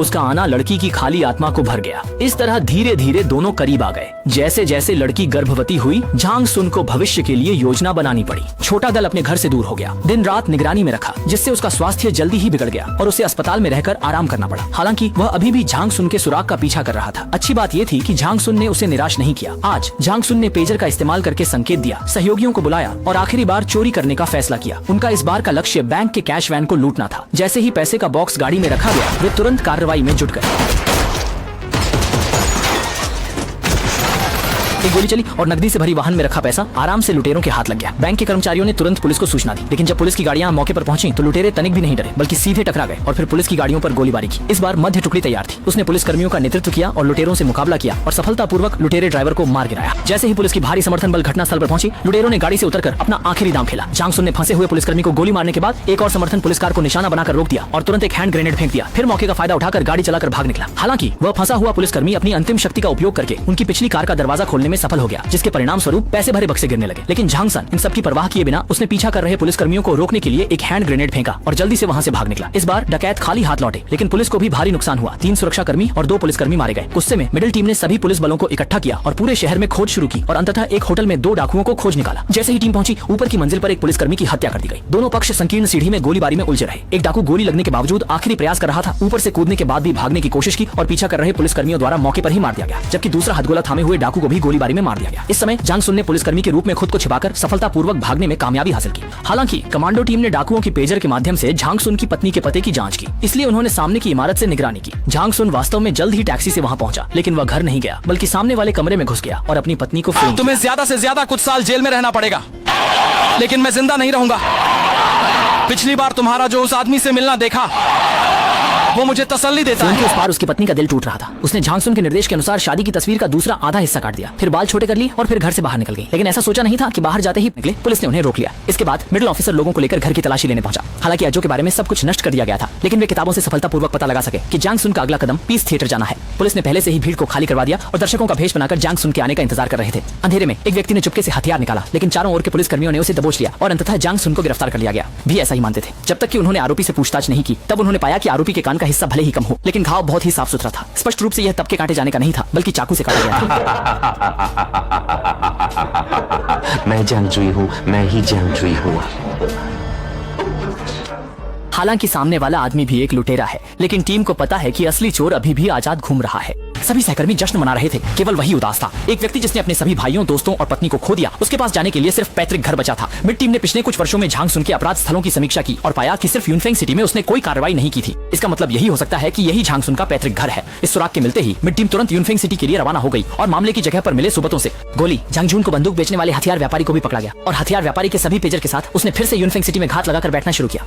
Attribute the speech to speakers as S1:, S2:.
S1: उसका आना लड़की की खाली आत्मा को भर गया। इस तरह धीरे धीरे दोनों करीब आ गए। जैसे जैसे लड़की गर्भवती हुई, झांग सुन को भविष्य के लिए योजना बनानी पड़ी। छोटा दल अपने घर से दूर हो गया, दिन रात निगरानी में रखा, जिससे उसका स्वास्थ्य जल्दी ही बिगड़ गया और उसे अस्पताल में रहकर आराम करना पड़ा। हालांकि वह अभी भी झांग सुन के सुराग का पीछा कर रहा था। अच्छी बात यह थी कि झांग सुन ने उसे निराश नहीं किया। आज झांग सुन ने पेजर का इस्तेमाल करके संकेत दिया, सहयोगियों को बुलाया और आखिरी बार चोरी करने का फैसला किया। उनका इस बार का लक्ष्य बैंक के कैश वैन को लूटना था। जैसे ही पैसे का बॉक्स गाड़ी में रखा गया, वे तुरंत कार्रवाई में जुट गए। एक गोली चली और नकदी से भरी वाहन में रखा पैसा आराम से लुटेरों के हाथ लग गया। बैंक के कर्मचारियों ने तुरंत पुलिस को सूचना दी, लेकिन जब पुलिस की गाड़ियां मौके पर पहुंची तो लुटेरे तनिक भी नहीं डरे, बल्कि सीधे टकरा गए और फिर पुलिस की गाड़ियों पर गोलीबारी की। इस बार मध्य टुकड़ी तैयार थी। उसने पुलिस कर्मियों का नेतृत्व किया और लुटेरों से मुकाबला किया और सफलतापूर्वक लुटेरे ड्राइवर को मार गिराया। जैसे ही पुलिस की भारी समर्थन बल घटनास्थल पर पहुंची, लुटेरों ने गाड़ी से उतरकर अपना आखिरी दांव खेला। झांग सुन ने फंसे हुए पुलिसकर्मी को गोली मारने के बाद एक और समर्थन पुलिसकार को निशाना बनाकर रोक दिया और तुरंत एक हैंड ग्रेनेड फेंक दिया। फिर मौके का फायदा उठाकर गाड़ी चलाकर भाग निकला। हालांकि वह फंसा हुआ पुलिसकर्मी अपनी अंतिम शक्ति का उपयोग करके उनकी पिछली कार का दरवाजा खोलने में सफल हो गया, जिसके परिणाम स्वरूप पैसे भरे बक्से गिरने लगे। लेकिन झांग सन इन सब की परवाह किए बिना उसने पीछा कर रहे पुलिसकर्मियों को रोकने के लिए एक हैंड ग्रेनेड फेंका और जल्दी से वहां से भाग निकला। इस बार डकैत खाली हाथ लौटे, लेकिन पुलिस को भी भारी नुकसान हुआ। 3 सुरक्षाकर्मी और 2 पुलिसकर्मी मारे गए। गुस्से में मिडिल टीम ने सभी पुलिस बलों को इकट्ठा किया और पूरे शहर में खोज शुरू की और अंततः एक होटल में 2 डाकुओं को खोज निकाला। जैसे ही टीम पहुंची, ऊपर की मंजिल पर एक पुलिसकर्मी की हत्या कर दी गई। दोनों पक्ष संकीर्ण सीढ़ी में गोलीबारी में उलझे रहे। एक डाकू गोली लगने के बावजूद आखिरी प्रयास कर रहा था। ऊपर से कूदने के बाद भी भागने की कोशिश की और पीछा कर रहे पुलिसकर्मियों द्वारा मौके पर ही मार दिया गया, जबकि दूसरा हथगोला थामे हुए डाकू को भी गोलीबारी में मार दिया गया। इस समय झांग सुन ने पुलिसकर्मी के रूप में खुद को छिपाकर सफलतापूर्वक भागने में कामयाबी हासिल की। हालांकि कमांडो टीम ने डाकुओं की पेजर के माध्यम से झांग सुन की पत्नी के पते की जांच की, इसलिए उन्होंने सामने की इमारत से निगरानी की। झांग सुन वास्तव में जल्द ही टैक्सी से वहां पहुंचा, लेकिन वह घर नहीं गया, बल्कि सामने वाले कमरे में घुस गया और अपनी पत्नी को फोन।
S2: तुम्हें ज्यादा से ज्यादा कुछ साल जेल में रहना पड़ेगा, लेकिन मैं जिंदा नहीं रहूंगा। पिछली बार तुम्हारा जो उस आदमी से मिलना देखा, वो मुझे तसल्ली देता है।
S1: उस पार उसकी पत्नी का दिल टूट रहा था। उसने झांग सुन के निर्देश के अनुसार शादी की तस्वीर का दूसरा आधा हिस्सा काट दिया, फिर बाल छोटे कर लिए और फिर घर से बाहर निकल गई। लेकिन ऐसा सोचा नहीं था कि बाहर जाते ही निकले पुलिस ने उन्हें रोक लिया। इसके बाद मिडिल ऑफिसर लोगों को लेकर घर की तलाशी लेने पहुंचा। हालांकि अजो के बारे में सब कुछ नष्ट कर दिया गया था, लेकिन वे किताबों से सफलतापूर्वक पता लगा सके कि झांग सुन का अगला कदम पीस थिएटर जाना है। पुलिस ने पहले से ही भीड़ को खाली करवा दिया और दर्शकों का भेष बनाकर झांग सुन के आने का इंतजार कर रहे थे। अंधेरे में एक व्यक्ति ने चुपके से हथियार निकाला, लेकिन चारों ओर के पुलिसकर्मियों ने उसे दबोच लिया और अंततः झांग सुन को गिरफ्तार कर लिया गया। भी ऐसा ही मानते थे। जब तक कि उन्होंने आरोपी से पूछताछ नहीं की, तब उन्होंने पाया कि आरोपी के कान का हिस्सा भले ही कम हो, लेकिन घाव बहुत ही साफ सुथरा था। स्पष्ट रूप से यह तब के काटे जाने का नहीं था, बल्कि चाकू से काटा गया था।
S3: मैं जंगजुई हूँ, मैं ही जंगजुई हूँ।
S1: हालांकि सामने वाला आदमी भी एक लुटेरा है, लेकिन टीम को पता है कि असली चोर अभी भी आजाद घूम रहा है। सभी सहकर्मी जश्न मना रहे थे, केवल वही उदास था। एक व्यक्ति जिसने अपने सभी भाइयों, दोस्तों और पत्नी को खो दिया, उसके पास जाने के लिए सिर्फ पैतृक घर बचा था। मिड टीम ने पिछले कुछ वर्षों में झांग सुन के अपराध स्थलों की समीक्षा की और पाया कि सिर्फ यूनफेंग सिटी में उसने कोई कार्रवाई नहीं की थी। इसका मतलब यही हो सकता है कि यही झांग सुन का पैतृक घर है। इस सुराग के मिलते ही मिड टीम तुरंत यूनफेंग सिटी के लिए रवाना हो गई और मामले की जगह पर मिले सुबतों से गोली। झांगझून को बंदूक बेचने वाले हथियार व्यापारी को भी पकड़ा गया और हथियार व्यापारी के सभी पेजर के साथ उसने फिर से यूनफेंग सिटी में घात लगाकर बैठना शुरू किया।